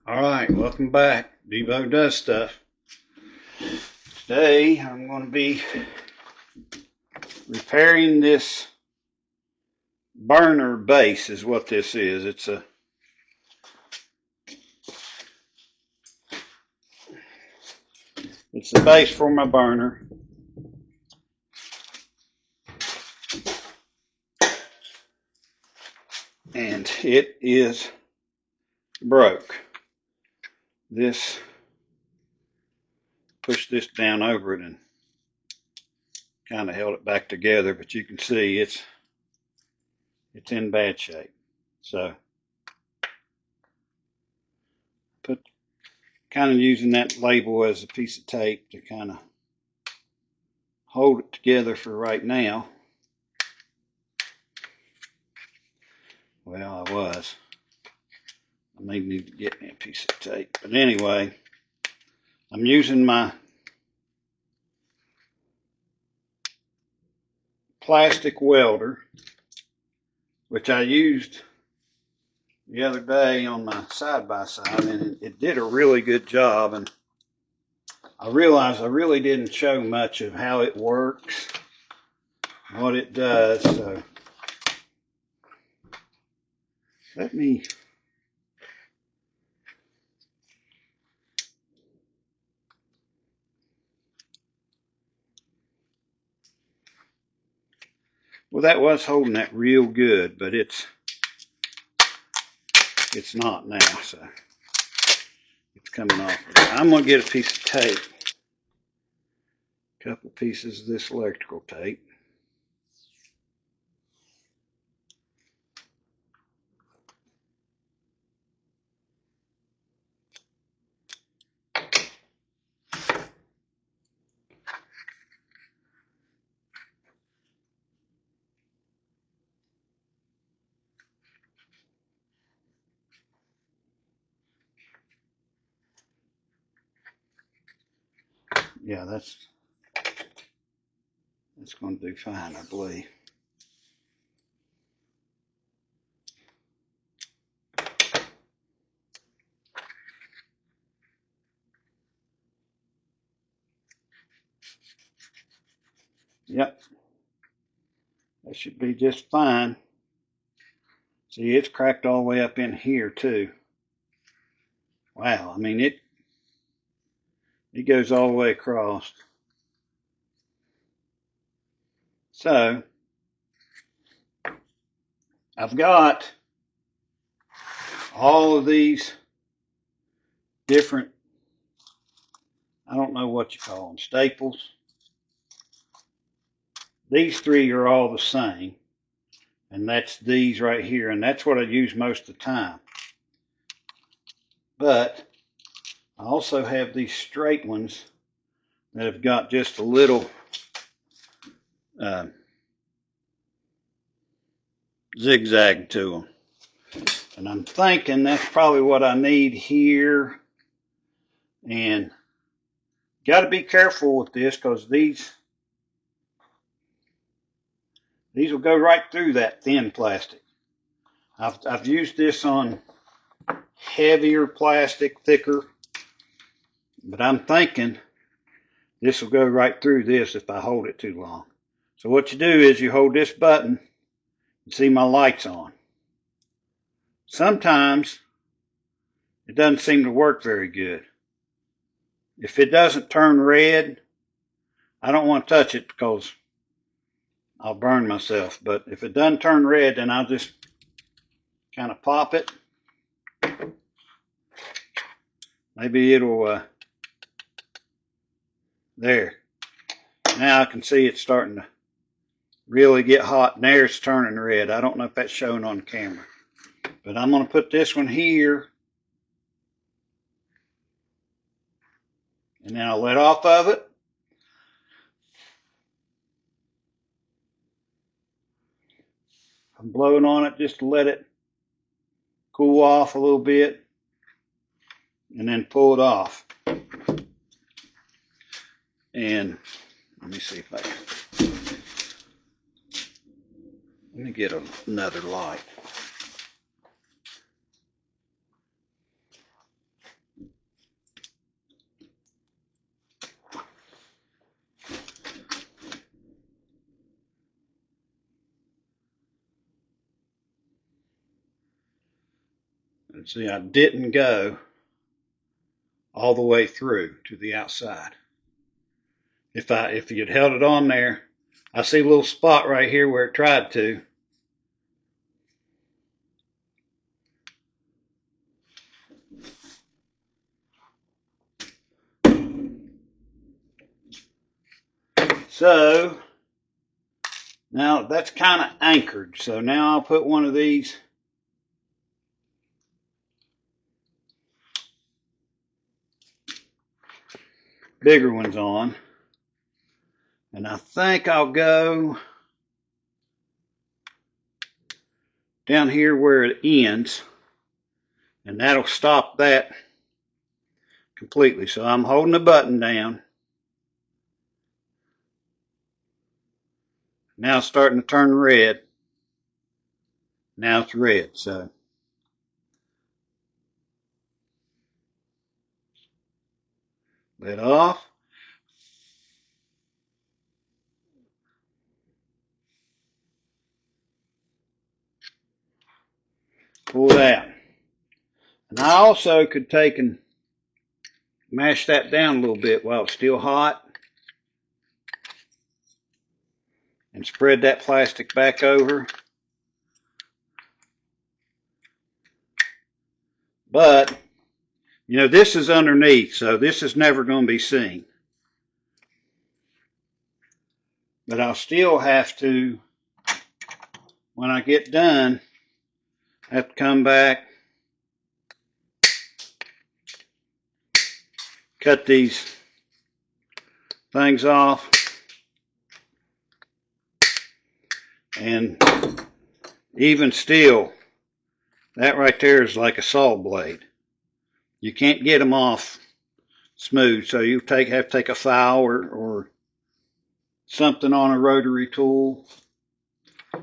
Alright, welcome back. Devo Does Stuff. Today I'm going to be repairing this burner base is what this is. It's the base for my burner. And it is broke. Pushed this down over it and kind of held it back together, but you can see it's in bad shape. So kind of using that label as a piece of tape to kind of hold it together for right now. Well, I may need to get me a piece of tape. But anyway, I'm using my plastic welder, which I used the other day on my side-by-side, and it did a really good job. And I realized I really didn't show much of how it works, what it does. So let me well, that was holding that real good, but it's not now, so it's coming off. I'm going to get a piece of tape, a couple pieces of this electrical tape. Yeah, that's going to do fine, I believe. Yep, that should be just fine. See, it's cracked all the way up in here too. Wow, I mean it goes all the way across. So I've got all of these different, I don't know what you call them, staples. These three are all the same, and that's these right here, and that's what I use most of the time. But I also have these straight ones that have got just a little zigzag to them. And I'm thinking that's probably what I need here. And got to be careful with this because these will go right through that thin plastic. I've used this on heavier plastic, thicker, but I'm thinking this will go right through this if I hold it too long. So what you do is you hold this button and see my light's on. Sometimes it doesn't seem to work very good. If it doesn't turn red, I don't want to touch it because I'll burn myself. But if it doesn't turn red, then I'll just kind of pop it. Maybe it'll, there. Now I can see it's starting to really get hot, and there it's turning red. I don't know if that's showing on camera. But I'm going to put this one here, and then I'll let off of it. I'm blowing on it just to let it cool off a little bit, and then pull it off. And let me see if I can. Let me get another light. But see, I didn't go all the way through to the outside. If you'd held it on there, I see a little spot right here where it tried to. So now that's kind of anchored. So now I'll put one of these bigger ones on. And I think I'll go down here where it ends. And that'll stop that completely. So I'm holding the button down. Now it's starting to turn red. Now it's red. So let off. Pull that. And I also could take and mash that down a little bit while it's still hot. And spread that plastic back over. But, you know, this is underneath, so this is never going to be seen. But I'll still have to, when I get done, have to come back, cut these things off, and even still, that right there is like a saw blade. You can't get them off smooth, so you have to take a file or something on a rotary tool. I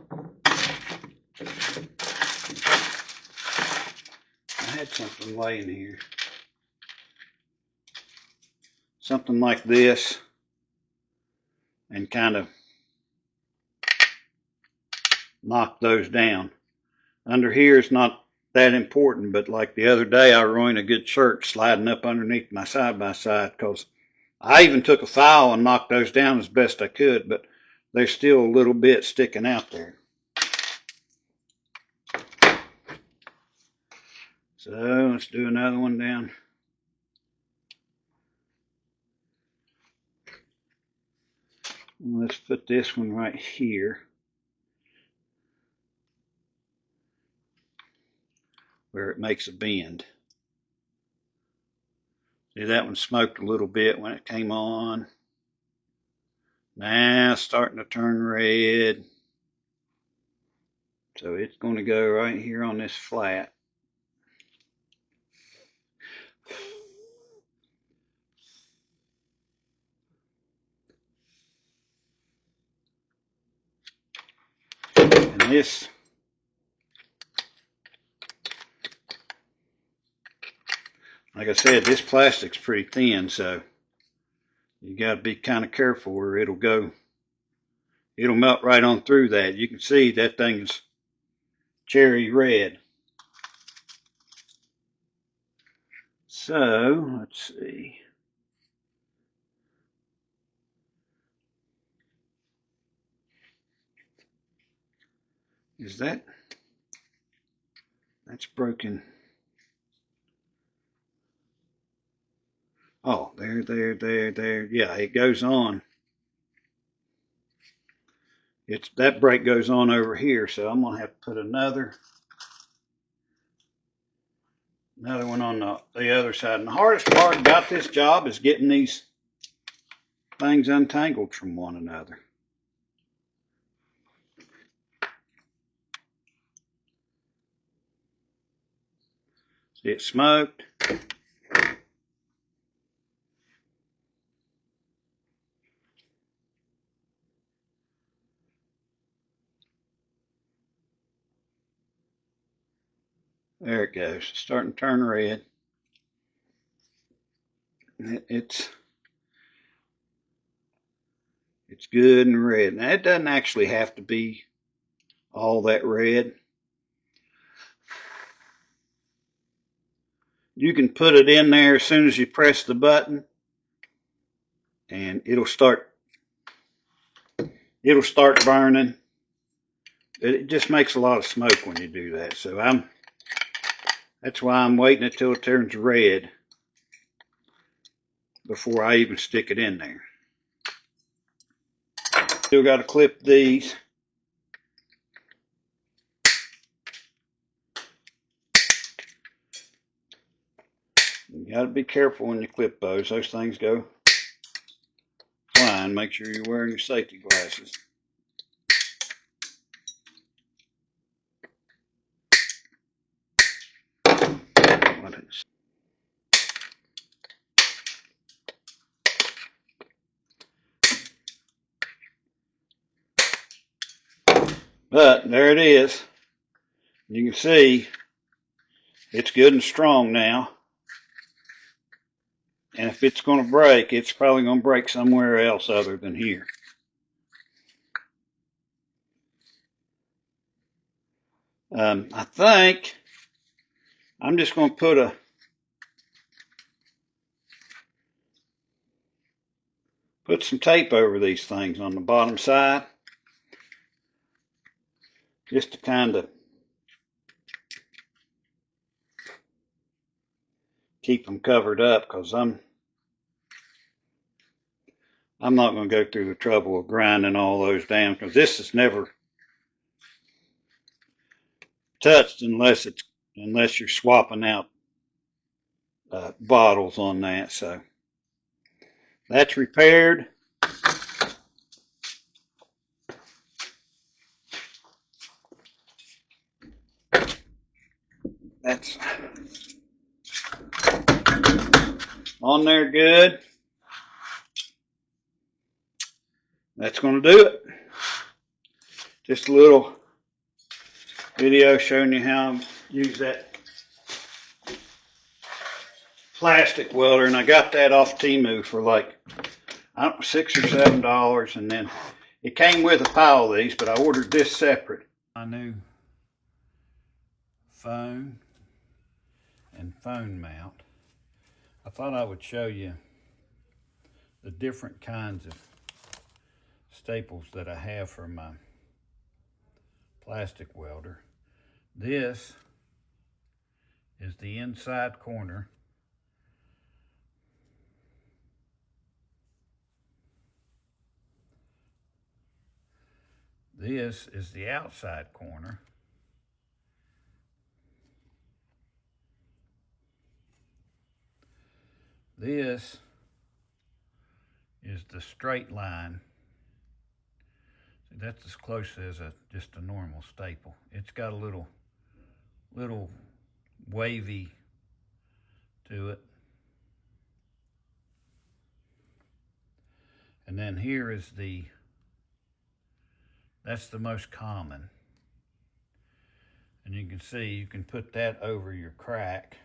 had something laying here. Something like this, and kind of knock those down. Under here is not that important, but like the other day I ruined a good shirt sliding up underneath my side-by-side because I even took a file and knocked those down as best I could, but there's still a little bit sticking out there. So let's do another one down. Let's put this one right here, where it makes a bend. See, that one smoked a little bit when it came on. Now it's starting to turn red. So it's going to go right here on this flat. And this, like I said, this plastic's pretty thin, so you got to be kind of careful or it'll melt right on through that. You can see that thing's cherry red. So let's see. Is that's broken. Oh, there. Yeah, it goes on. That brake goes on over here, so I'm gonna have to put another one on the other side. And the hardest part about this job is getting these things untangled from one another. See, it smoked. There it goes. It's starting to turn red. It's good and red. Now, it doesn't actually have to be all that red. you can put it in there as soon as you press the button, and it'll start burning. It just makes a lot of smoke when you do that. So that's why I'm waiting until it turns red before I even stick it in there. Still got to clip these. You got to be careful when you clip those. Those things go flying. Make sure you're wearing your safety glasses. But there it is. You can see it's good and strong now. And if it's going to break, it's probably going to break somewhere else other than here. I think I'm just going to put some tape over these things on the bottom side, just to kind of keep them covered up, because I'm not going to go through the trouble of grinding all those down, because this is never touched unless you're swapping out bottles on that. So that's repaired. That's on there good. That's going to do it. Just a little video showing you how I use that plastic welder, and I got that off Temu for like, I don't know, $6 or $7, and then it came with a pile of these, but I ordered this separate. My new phone and phone mount. I thought I would show you the different kinds of staples that I have for my plastic welder. This is the inside corner. This is the outside corner. This is the straight line. See, that's as close as just a normal staple. It's got a little wavy to it. And then here is that's the most common. And you can see you can put that over your crack.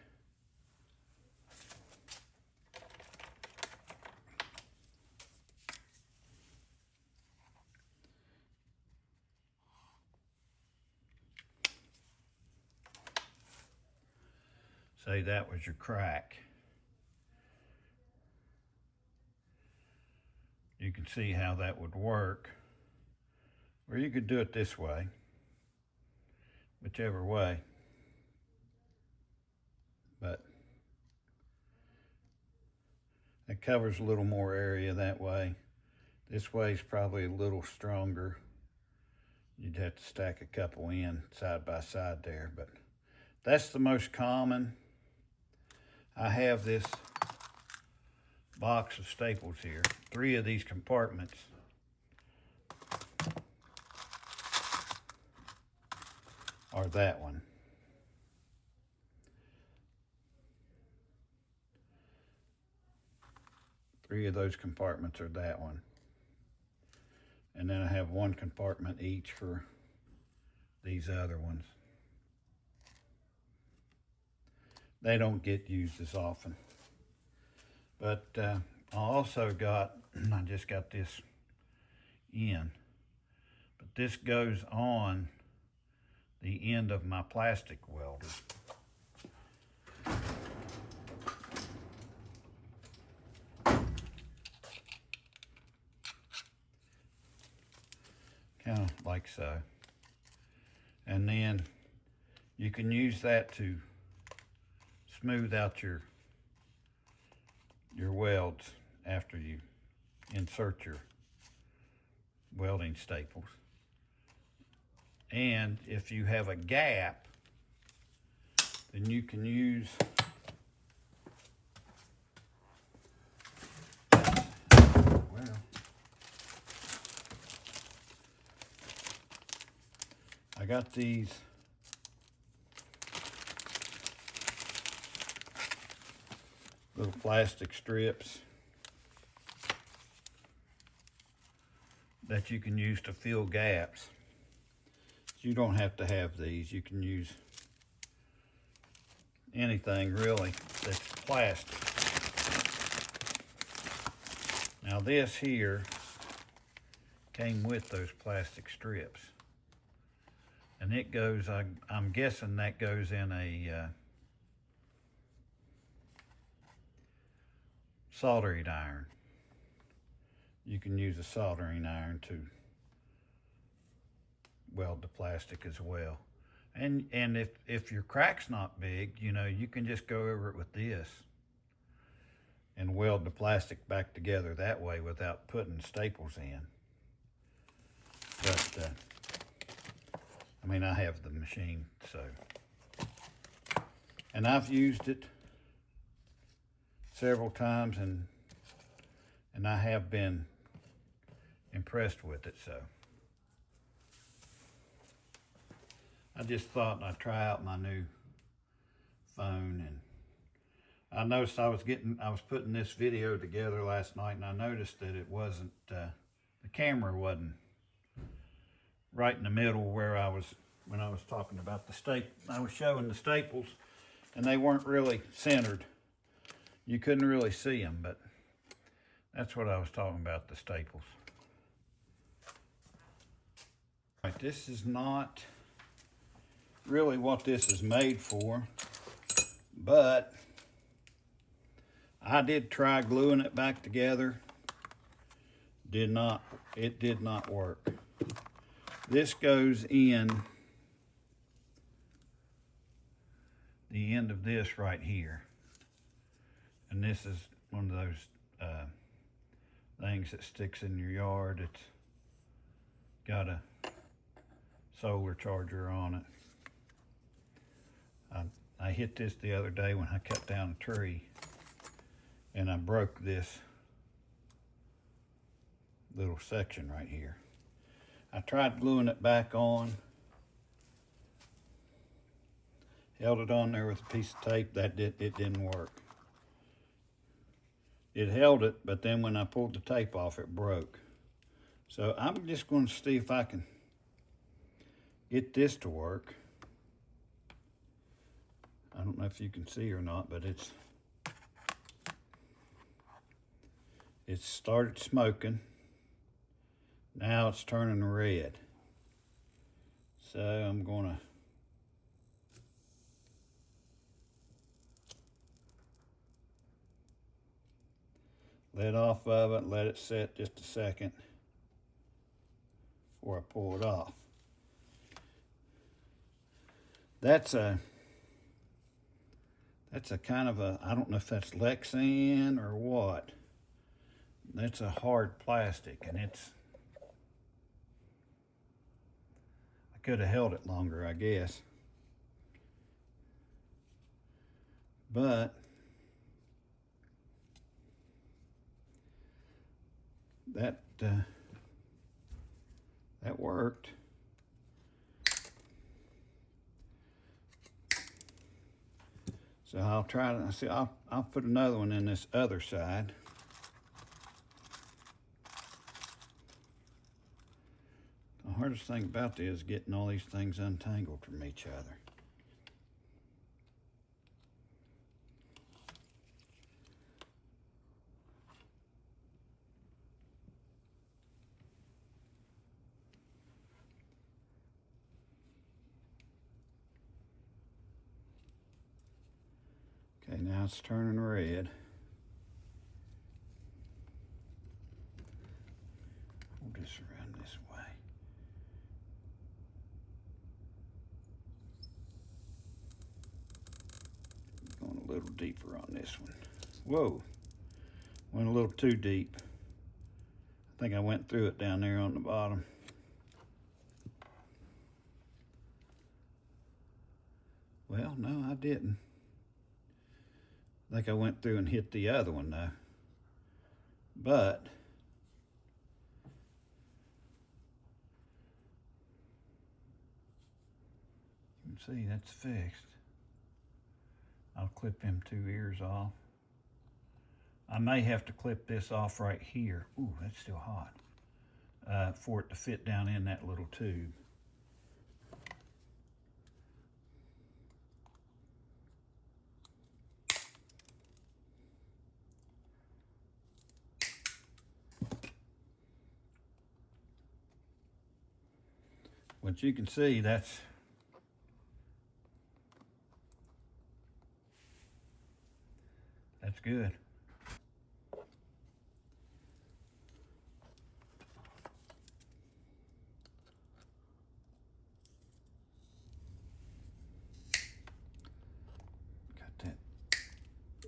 Say that was your crack. You can see how that would work. Or you could do it this way, whichever way. But it covers a little more area that way. This way is probably a little stronger. You'd have to stack a couple in side by side there, but that's the most common. I have this box of staples here, 3 of these compartments. Or that one. Three of those compartments are that one. And then I have 1 compartment each for these other ones. They don't get used as often. But I also got, I just got this in, but this goes on the end of my plastic welder. kind of like so. And then you can use that to smooth out your welds after you insert your welding staples. And if you have a gap, then you can use I got these little plastic strips that you can use to fill gaps. You don't have to have these. You can use anything really that's plastic. Now this here came with those plastic strips. And it goes, I'm guessing that goes in a soldering iron. You can use a soldering iron to weld the plastic as well. And if your crack's not big, you know, you can just go over it with this and weld the plastic back together that way without putting staples in. But I mean, I have the machine, so. And I've used it several times, and I have been impressed with it, so. I just thought I'd try out my new phone, and I noticed I was putting this video together last night, and I noticed that it wasn't, the camera wasn't right in the middle where when I was talking about the I was showing the staples, and they weren't really centered. You couldn't really see them, but that's what I was talking about, the staples. All right, this is not really what this is made for, but I did try gluing it back together. It did not work. This goes in the end of this right here. And this is one of those things that sticks in your yard. It's got a solar charger on it. I hit this the other day when I cut down a tree, and I broke this little section right here. I tried gluing it back on, held it on there with a piece of tape. It didn't work. It held it, but then when I pulled the tape off, it broke. So I'm just going to see if I can get this to work. I don't know if you can see or not, but it's started smoking. Now it's turning red. So I'm gonna let off of it, let it set just a second before I pull it off. That's a kind of a, I don't know if that's Lexan or what. That's a hard plastic, and I could have held it longer, I guess. But that worked. So I'll try to see. I'll put another one in this other side. The hardest thing about this is getting all these things untangled from each other. Okay, now it's turning red. Hold this around this way. this one. Whoa, went a little too deep. I think I went through it down there on the bottom. Well, no, I didn't. I think I went through and hit the other one though. But you can see that's fixed. I'll clip them 2 ears off. I may have to clip this off right here. Ooh, that's still hot. For it to fit down in that little tube. But you can see that's good. Got that.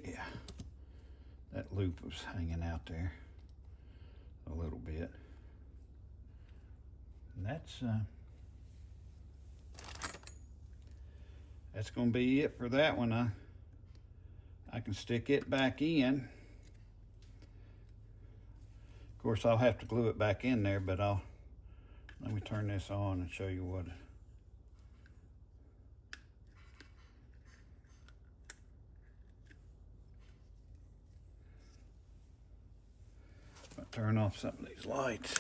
Yeah. That loop was hanging out there a little bit. And that's going to be it for that one. I can stick it back in. Of course, I'll have to glue it back in there, but let me turn this on and show you what. I'll turn off some of these lights.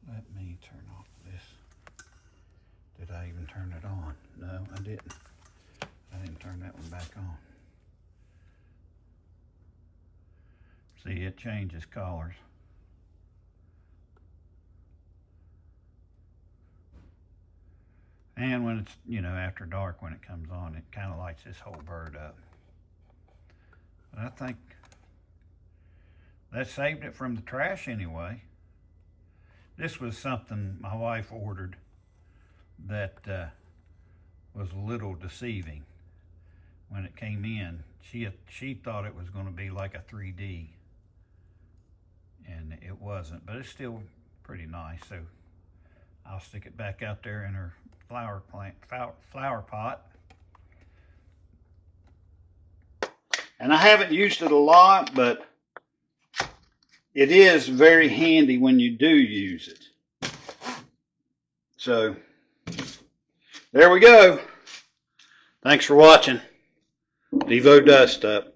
Let me turn off this. Did I even turn it on? No, I didn't. I didn't turn that one back on. See, it changes colors. And when it's, after dark, when it comes on, it kind of lights this whole bird up. But I think that saved it from the trash anyway. This was something my wife ordered that was a little deceiving when it came in. She thought it was going to be like a 3D, and it wasn't, but it's still pretty nice. So I'll stick it back out there in her flower pot. And I haven't used it a lot, but it is very handy when you do use it. So, there we go. Thanks for watching. Devo Dust Up.